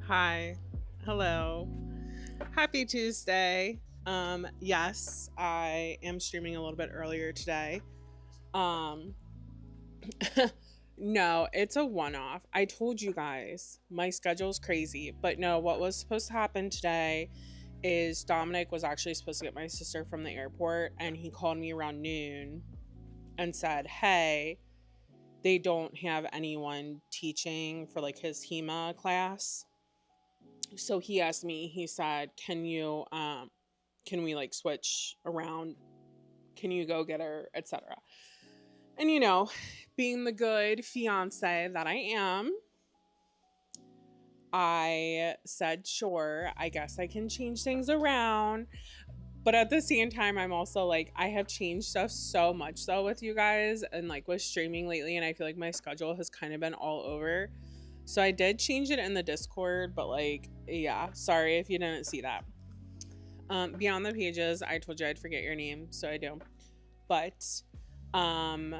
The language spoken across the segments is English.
Hi. Hello. Happy Tuesday. Yes, I am streaming a little bit earlier today. Um no, it's a one-off. I told you guys my schedule's crazy, but no, what was supposed to happen today is Dominic was actually supposed to get my sister from the airport, and he called me around noon and said, "Hey, they don't have anyone teaching for like his HEMA class." So he asked me, he said, can we like switch around? Can you go get her, etc.? And being the good fiance that I am, I said, sure, I guess I can change things around. But at the same time, I'm also like, I have changed stuff so much though with you guys and like with streaming lately, and I feel like my schedule has kind of been all over. So I did change it in the Discord, but like, yeah, sorry if you didn't see that. Beyond the pages, I told you I'd forget your name, so I do. But um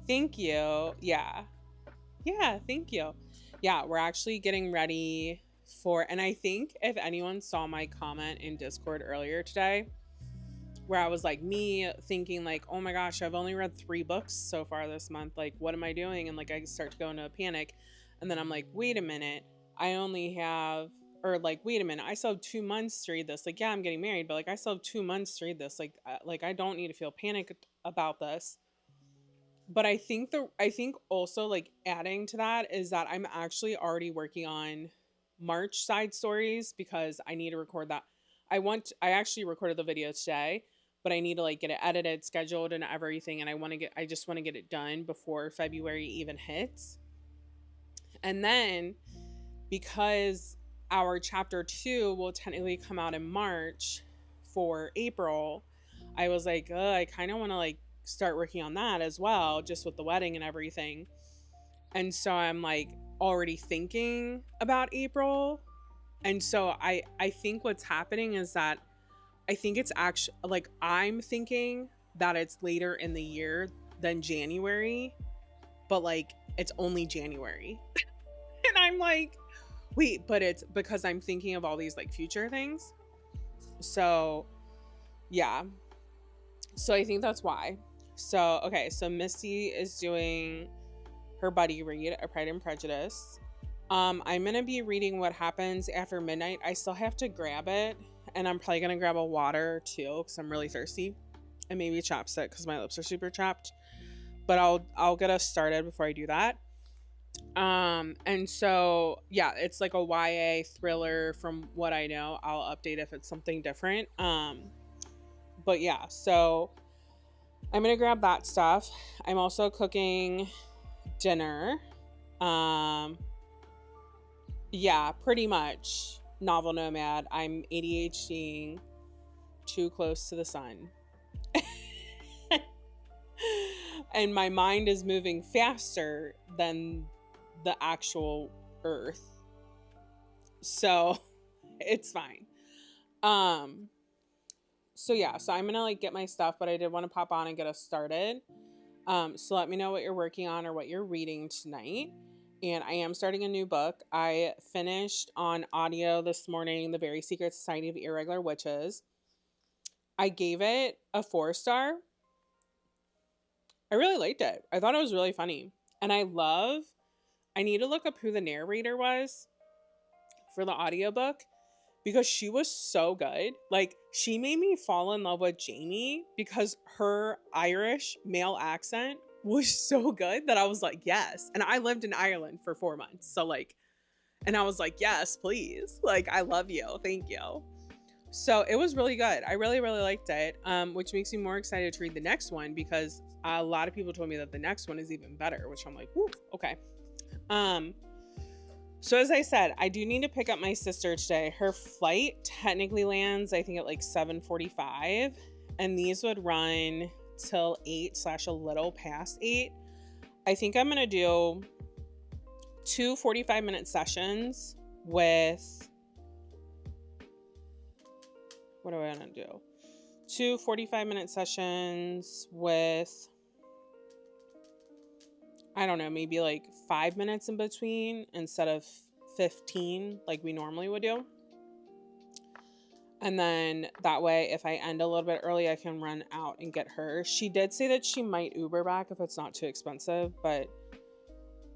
thank you. Yeah. Yeah, thank you. Yeah, we're actually getting ready for, and I think if anyone saw my comment in Discord earlier today, where I was like, me thinking like, oh my gosh, I've only read 3 books so far this month. Like, what am I doing? And like, I start to go into a panic. And then I'm like, wait a minute, I only have, or like, wait a minute, I still have 2 months to read this. Like, yeah, I'm getting married, but like, I still have 2 months to read this. Like I don't need to feel panicked about this. But I think also like adding to that is that I'm actually already working on March side stories because I need to record that. I actually recorded the video today, but I need to like get it edited, scheduled and everything, and I just want to get it done before February even hits. And then because our chapter 2 will technically come out in March for April, I was like, I kind of want to like start working on that as well, just with the wedding and everything. And so I'm like already thinking about April. And so I think what's happening is that I think it's actually like I'm thinking that it's later in the year than January, but like it's only January. And I'm like, wait, but it's because I'm thinking of all these like future things. So, yeah. So I think that's why. So, okay, so Misty is doing her buddy read, A Pride and Prejudice. I'm gonna be reading What Happens After Midnight. I still have to grab it, and I'm probably gonna grab a water too because I'm really thirsty, and maybe a chapstick because my lips are super chapped. But I'll get us started before I do that. And so yeah, it's like a YA thriller from what I know. I'll update if it's something different. But yeah, so I'm gonna grab that stuff. I'm also cooking dinner. Um, yeah, pretty much novel nomad. I'm ADHDing too close to the sun. And my mind is moving faster than the actual earth. So it's fine. Um so yeah, so I'm gonna like get my stuff, but I did want to pop on and get us started. So let me know what you're working on or what you're reading tonight. And I am starting a new book. I finished on audio this morning The Very Secret Society of Irregular Witches. I gave it a 4 star. I really liked it. I thought it was really funny. And I need to look up who the narrator was for the audiobook because she was so good. Like, she made me fall in love with Jamie because her Irish male accent was so good that I was like, yes. And I lived in Ireland for 4 months. So like, and I was like, yes, please. Like, I love you. Thank you. So it was really good. I really, really liked it, which makes me more excited to read the next one because a lot of people told me that the next one is even better, which I'm like, whoo, okay. So as I said, I do need to pick up my sister today. Her flight technically lands, I think, at like 7:45, and these would run till 8 / a little past 8. I think I'm gonna do 2 45-minute sessions with, what do I want to do? 2 45-minute sessions with, I don't know, maybe like 5 minutes in between instead of 15 like we normally would do. And then that way, if I end a little bit early, I can run out and get her. She did say that she might Uber back if it's not too expensive, but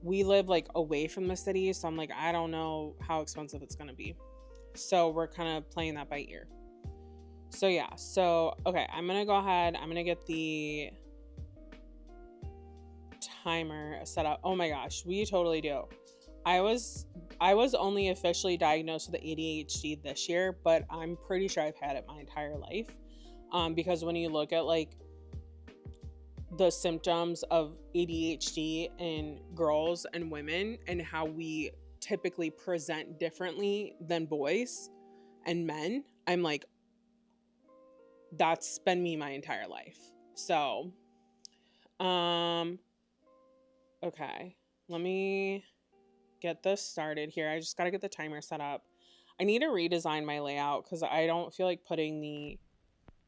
we live like away from the city. So I'm like, I don't know how expensive it's going to be. So we're kind of playing that by ear. So yeah. So, okay. I'm going to go ahead. I'm going to get the timer set up. Oh my gosh. We totally do. I was only officially diagnosed with ADHD this year, but I'm pretty sure I've had it my entire life. Because when you look at like the symptoms of ADHD in girls and women and how we typically present differently than boys and men, I'm like, that's been me my entire life. So, okay, let me get this started here. I just got to get the timer set up. I need to redesign my layout because I don't feel like putting the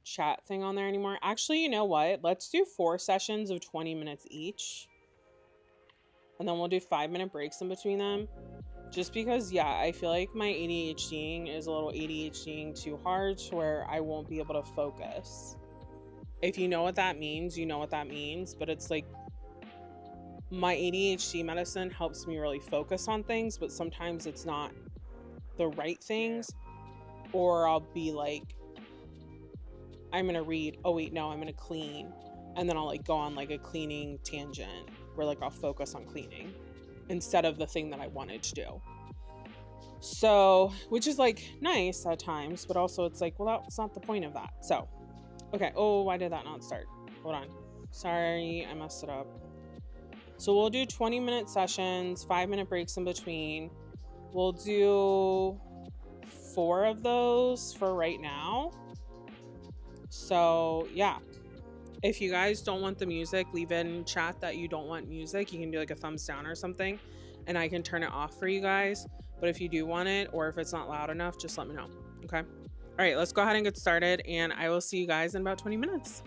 chat thing on there anymore. Actually, you know what? Let's do 4 sessions of 20 minutes each. And then we'll do 5-minute breaks in between them. Just because, yeah, I feel like my ADHDing is a little ADHDing too hard to where I won't be able to focus. If you know what that means, you know what that means. But it's like, my ADHD medicine helps me really focus on things, but sometimes it's not the right things. Or I'll be like, I'm going to read, oh wait, no, I'm going to clean. And then I'll like go on like a cleaning tangent where like I'll focus on cleaning instead of the thing that I wanted to do. So, which is like nice at times, but also it's like, well, that's not the point of that. So, okay. Oh, why did that not start? Hold on. Sorry, I messed it up. So we'll do 20-minute sessions, 5-minute breaks in between. We'll do 4 of those for right now. So yeah, if you guys don't want the music, leave in chat that you don't want music. You can do like a thumbs down or something and I can turn it off for you guys. But if you do want it, or if it's not loud enough, just let me know. Okay. All right, let's go ahead and get started and I will see you guys in about 20 minutes.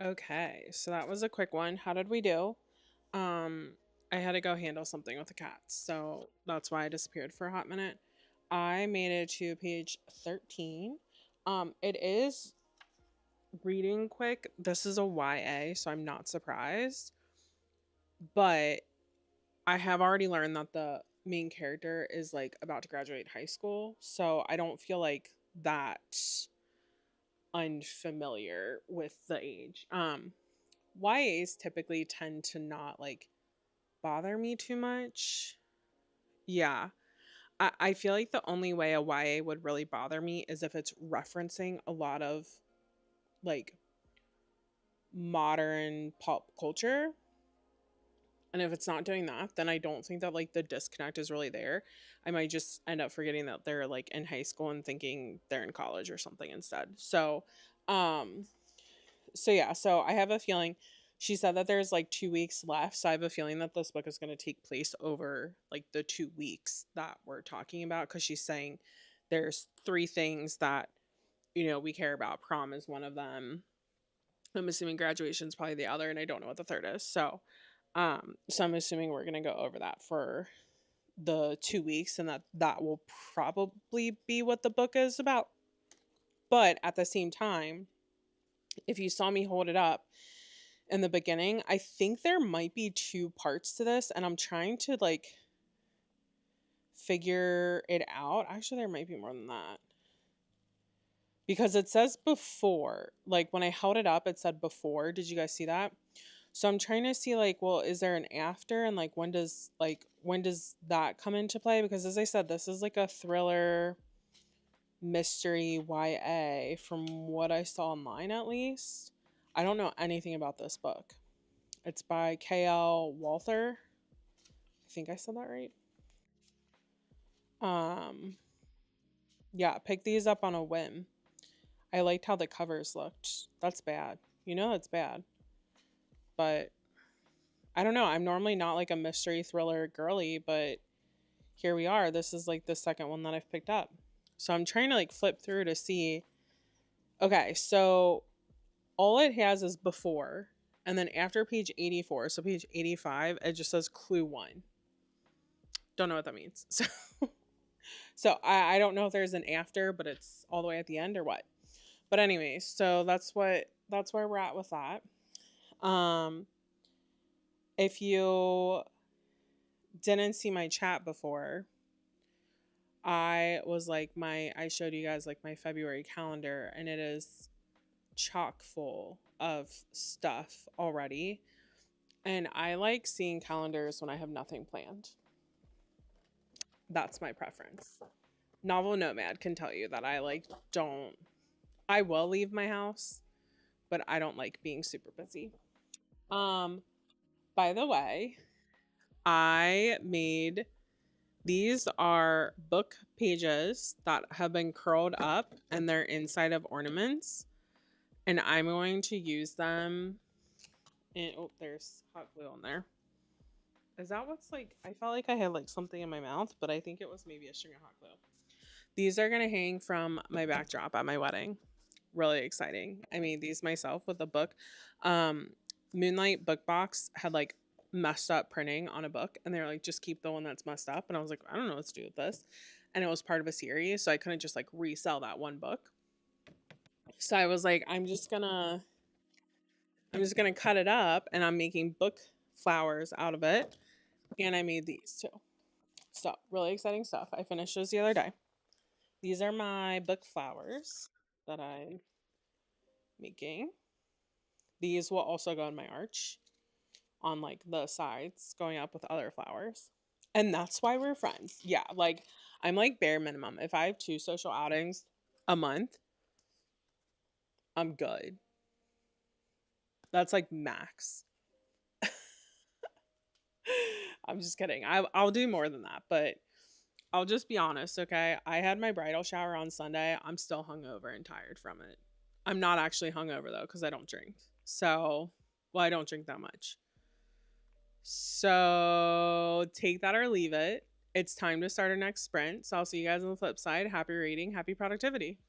Okay, so that was a quick one. How did we do? Um, I had to go handle something with the cats, so that's why I disappeared for a hot minute. I made it to page 13. It is reading quick. This is a YA, so I'm not surprised. But I have already learned that the main character is like about to graduate high school, so I don't feel like that unfamiliar with the age. YAs typically tend to not like bother me too much. Yeah. I feel like the only way a YA would really bother me is if it's referencing a lot of like modern pop culture. And if it's not doing that, then I don't think that like the disconnect is really there. I might just end up forgetting that they're like in high school and thinking they're in college or something instead. Um, so I have a feeling she said that there's like 2 weeks left. So I have a feeling that this book is going to take place over like the 2 weeks that we're talking about. Cause she's saying there's three things that, we care about. Prom is one of them. I'm assuming graduation is probably the other, and I don't know what the third is. So I'm assuming we're gonna go over that for the 2 weeks, and that will probably be what the book is about. But at the same time, if you saw me hold it up in the beginning, I think there might be two parts to this, and I'm trying to like figure it out. Actually, there might be more than that. Because it says before. Like when I held it up, it said before. Did you guys see that? So I'm trying to see like, well, is there an after, and like when does that come into play? Because as I said, this is like a thriller mystery YA from what I saw online at least. I don't know anything about this book. It's by K.L. Walther. I think I said that right. Um yeah, pick these up on a whim. I liked how the covers looked. That's bad. That's bad. But I don't know. I'm normally not like a mystery thriller girly, but here we are. This is like the second one that I've picked up. So I'm trying to like flip through to see. Okay, so all it has is before, and then after page 84, so page 85, it just says clue one. Don't know what that means. So I don't know if there's an after, but it's all the way at the end or what. But anyway, so that's where we're at with that. Um if you didn't see my chat before, I showed you guys like my February calendar, and it is chock full of stuff already. And I like seeing calendars when I have nothing planned. That's my preference. Novel Nomad can tell you that I will leave my house, but I don't like being super busy. Um by the way, I made these are book pages that have been curled up and they're inside of ornaments. And I'm going to use them. And oh, there's hot glue on there. Is that what's like? I felt like I had like something in my mouth, but I think it was maybe a string of hot glue. These are gonna hang from my backdrop at my wedding. Really exciting. I made these myself with a book. Um, Moonlight Book Box had like messed up printing on a book, and they were like, just keep the one that's messed up. And I was like, I don't know what to do with this. And it was part of a series, so I couldn't just like resell that one book. So I was like, I'm just gonna cut it up, and I'm making book flowers out of it. And I made these too. So really exciting stuff. I finished those the other day. These are my book flowers that I'm making. These will also go in my arch on like the sides, going up with other flowers. And that's why we're friends. Yeah, like I'm like bare minimum. If I have 2 social outings a month, I'm good. That's like max. I'm just kidding. I'll do more than that, but I'll just be honest, okay? I had my bridal shower on Sunday. I'm still hungover and tired from it. I'm not actually hungover though, because I don't drink. So, well, I don't drink that much. So, take that or leave it. It's time to start our next sprint. So, I'll see you guys on the flip side. Happy reading, happy productivity.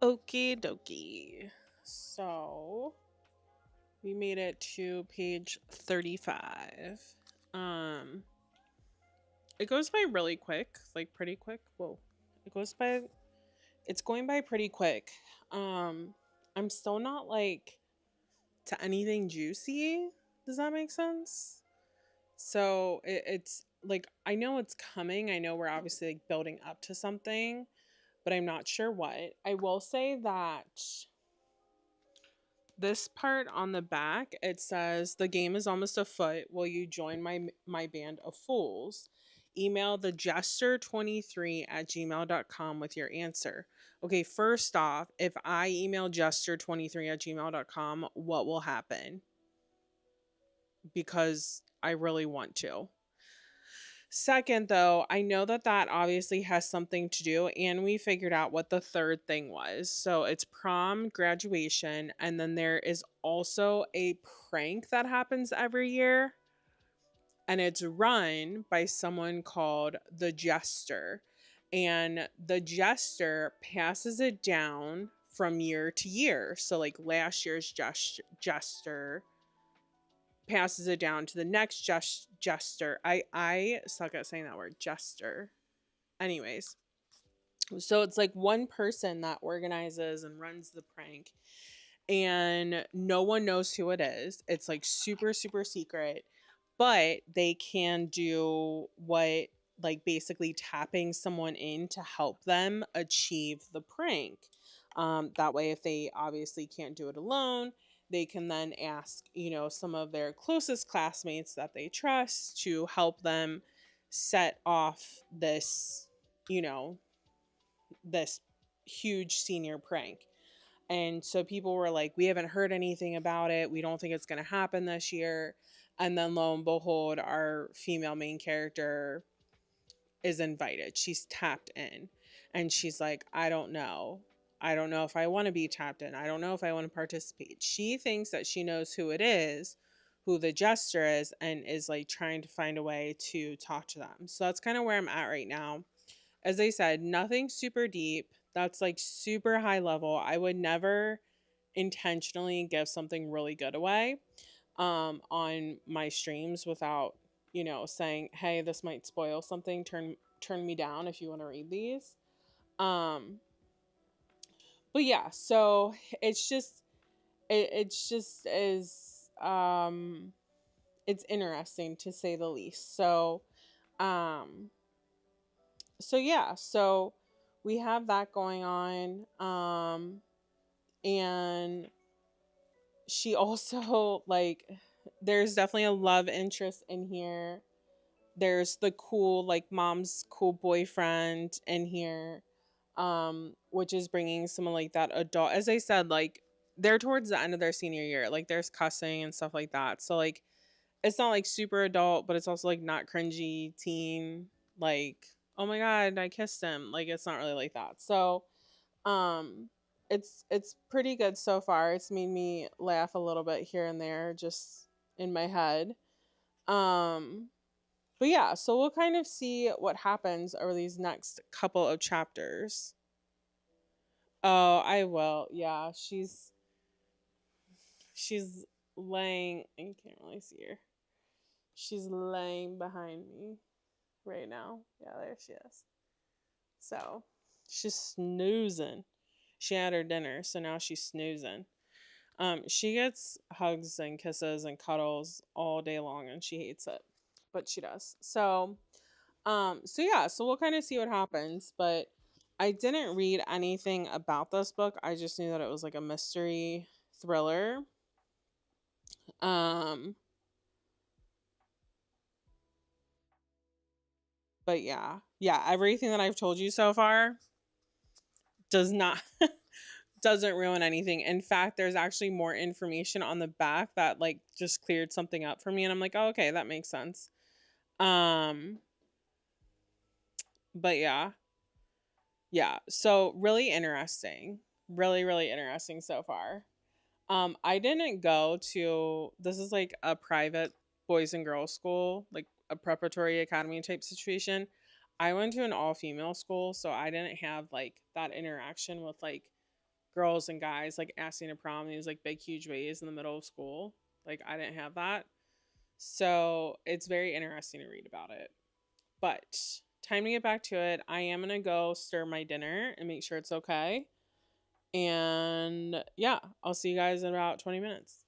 Okie dokie. So we made it to page 35. Um, it goes by really quick, like pretty quick. Whoa. It goes by it's going by pretty quick. Um, I'm still not like to anything juicy. Does that make sense? So it's like I know it's coming. I know we're obviously like building up to something, but I'm not sure what. I will say that this part on the back, it says the game is almost afoot. Will you join my band of fools? Email the jester23 at gmail.com with your answer. Okay, first off, if I email jester23 at gmail.com, what will happen? Because I really want to. Second, though, I know that that obviously has something to do, and we figured out what the third thing was. So it's prom, graduation, and then there is also a prank that happens every year, and it's run by someone called the Jester. And the Jester passes it down from year to year. So, like last year's Jester passes it down to the next jester. I suck at saying that word, jester. Anyways, so it's like one person that organizes and runs the prank, and no one knows who it is. It's like super super secret, but they can do what, like basically tapping someone in to help them achieve the prank. That way, if they obviously can't do it alone, they can then ask, some of their closest classmates that they trust to help them set off this, you know, this huge senior prank. And so people were like, we haven't heard anything about it. We don't think it's going to happen this year. And then lo and behold, our female main character is invited. She's tapped in. And she's like, I don't know. I don't know if I want to be tapped in. I don't know if I want to participate. She thinks that she knows who it is, who the jester is, and is like trying to find a way to talk to them. So that's kind of where I'm at right now. As I said, nothing super deep. That's like super high level. I would never intentionally give something really good away on my streams without, saying, hey, this might spoil something. Turn me down if you want to read these. Um but yeah, so it's just it's just is it's interesting to say the least. Um so yeah, so we have that going on. And she also like there's definitely a love interest in here. There's the cool, like mom's cool boyfriend in here, which is bringing someone like that adult. As I said, like they're towards the end of their senior year, like there's cussing and stuff like that. So like it's not like super adult, but it's also like not cringy teen, like, oh my god, I kissed him. Like it's not really like that. So um it's pretty good so far. It's made me laugh a little bit here and there just in my head. Um but yeah, so we'll kind of see what happens over these next couple of chapters. Oh, I will. Yeah, she's laying, I can't really see her. She's laying behind me right now. Yeah, there she is. So, she's snoozing. She had her dinner, so now she's snoozing. She gets hugs and kisses and cuddles all day long, and she hates it, but she does. So yeah, so we'll kind of see what happens. But I didn't read anything about this book. I just knew that it was like a mystery thriller. Um, but yeah, everything that I've told you so far does not doesn't ruin anything. In fact, there's actually more information on the back that like just cleared something up for me, and I'm like, oh, okay, that makes sense. Um, but yeah, so really interesting, really really interesting so far. I didn't go to, this is like a private boys and girls school, like a preparatory academy type situation. I went to an all female school, so I didn't have like that interaction with like girls and guys like asking to prom in these like big huge ways in the middle of school. Like I didn't have that. So it's very interesting to read about it. But time to get back to it. I am gonna go stir my dinner and make sure it's okay. And yeah, I'll see you guys in about 20 minutes.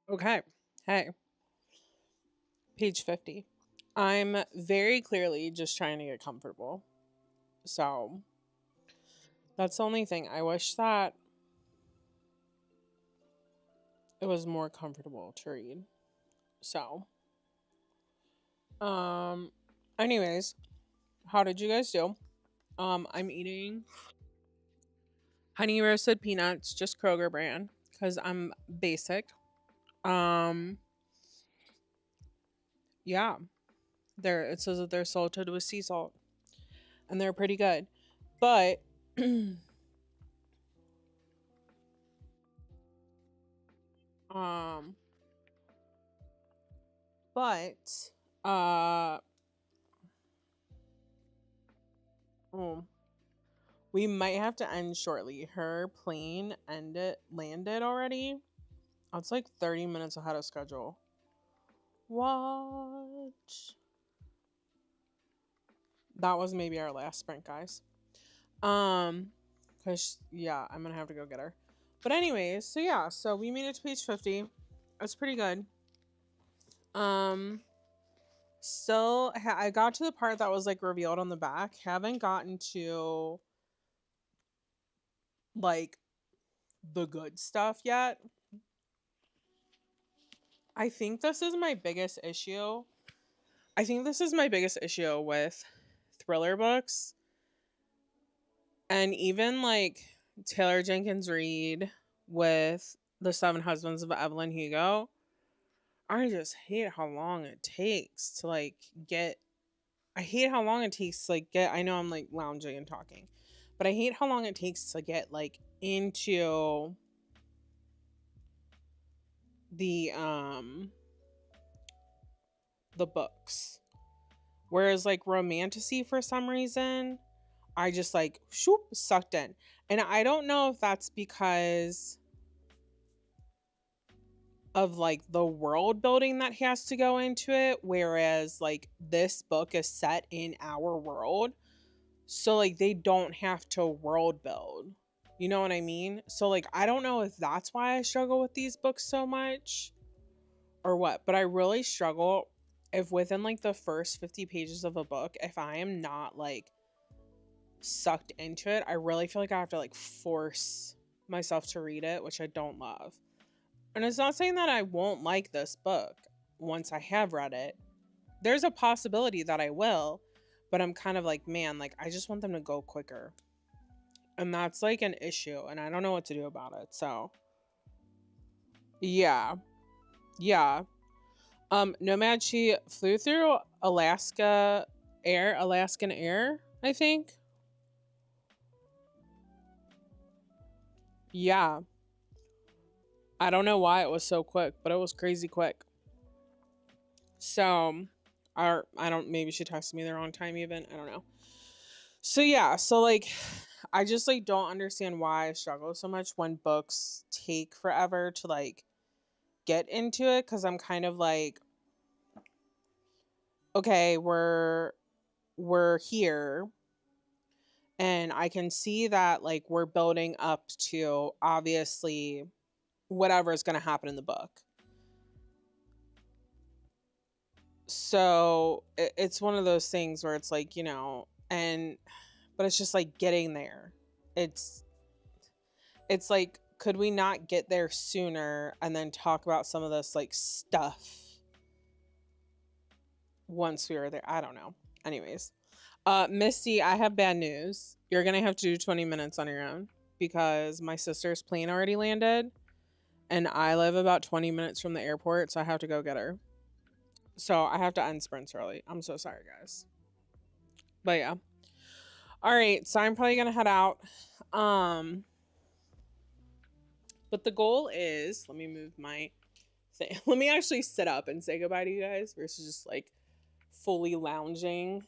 Okay. Hey, page 50. I'm very clearly just trying to get comfortable. So that's the only thing. I wish that it was more comfortable to read. So, um, anyways, how did you guys do? I'm eating honey roasted peanuts, just Kroger brand, because I'm basic. Um, yeah, it says that they're salted with sea salt, and they're pretty good. But, um, but, uh, oh, we might have to end shortly. Her plane landed already. It's like 30 minutes ahead of schedule. What? That was maybe our last sprint, guys. Cause yeah, I'm gonna have to go get her. But anyways, so yeah, so we made it to page 50. It's pretty good. Um, I got to the part that was like revealed on the back. Haven't gotten to like the good stuff yet. I think this is my biggest issue. I think this is my biggest issue with thriller books and even like Taylor Jenkins Reid with The Seven Husbands of Evelyn Hugo. I just hate how long it takes to like get I hate how long it takes to like get I know I'm like lounging and talking. But I hate how long it takes to get like into the um the books. Whereas like romantasy for some reason, I just like shoop sucked in. And I don't know if that's because of like the world building that has to go into it, whereas like this book is set in our world, so like they don't have to world build, you know what I mean? So like I don't know if that's why I struggle with these books so much or what, but I really struggle if within like the first 50 pages of a book, if I am not like sucked into it, I really feel like I have to like force myself to read it, which I don't love. And it's not saying that I won't like this book once I have read it. There's a possibility that I will, but I'm kind of like, man, like I just want them to go quicker. And that's like an issue, and I don't know what to do about it. So, yeah. Yeah. Nomad, she flew through Alaskan Air, I think. Yeah. I don't know why it was so quick, but it was crazy quick. So, I don't, maybe she texted me the wrong time even. I don't know. So yeah, so like I just like don't understand why I struggle so much when books take forever to like get into it, cuz I'm kind of like, okay, we're here and I can see that like we're building up to obviously whatever is going to happen in the book. So it's one of those things where it's like, and but it's just like getting there. It's it's like, could we not get there sooner and then talk about some of this like stuff once we were there? I don't know. Anyways, Misty, I have bad news. You're gonna have to do 20 minutes on your own because my sister's plane already landed and I live about 20 minutes from the airport, so I have to go get her. So I have to end sprints early. I'm so sorry, guys. But yeah. All right, so I'm probably gonna head out. Um, but the goal is, let me move my thing. Let me actually sit up and say goodbye to you guys versus just like fully lounging,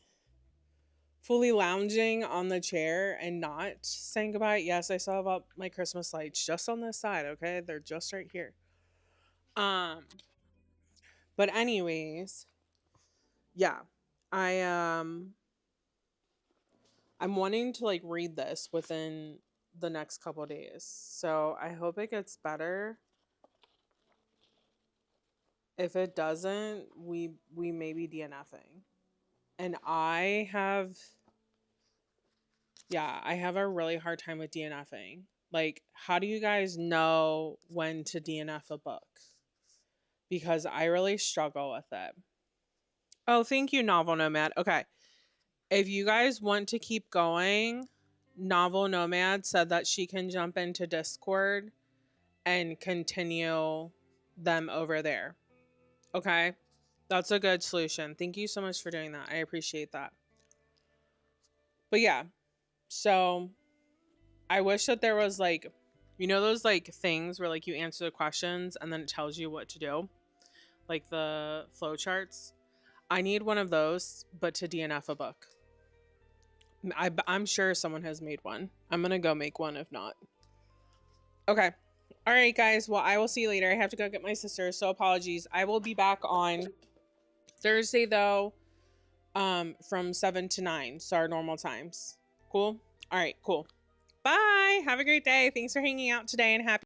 fully lounging on the chair and not saying goodbye. Yes, I still have up my Christmas lights just on this side. Okay, they're just right here. Um, but anyways, yeah, I I'm wanting to like read this within the next couple days, so I hope it gets better. If it doesn't, we may be DNFing. And I have a really hard time with DNFing. Like, how do you guys know when to DNF a book? Because I really struggle with it. Oh, thank you, Novel Nomad. Okay. If you guys want to keep going, Novel Nomad said that she can jump into Discord and continue them over there. Okay. That's a good solution. Thank you so much for doing that. I appreciate that. But yeah, so I wish that there was like, you know, those like things where like you answer the questions and then it tells you what to do, like the flow charts. I need one of those, but to DNF a book. I'm sure someone has made one. I'm gonna go make one if not. Okay. All right, guys. Well, I will see you later. I have to go get my sister, so apologies. I will be back on Thursday though, from 7 to 9, so our normal times. Cool. All right. Cool. Bye. Have a great day. Thanks for hanging out today and happy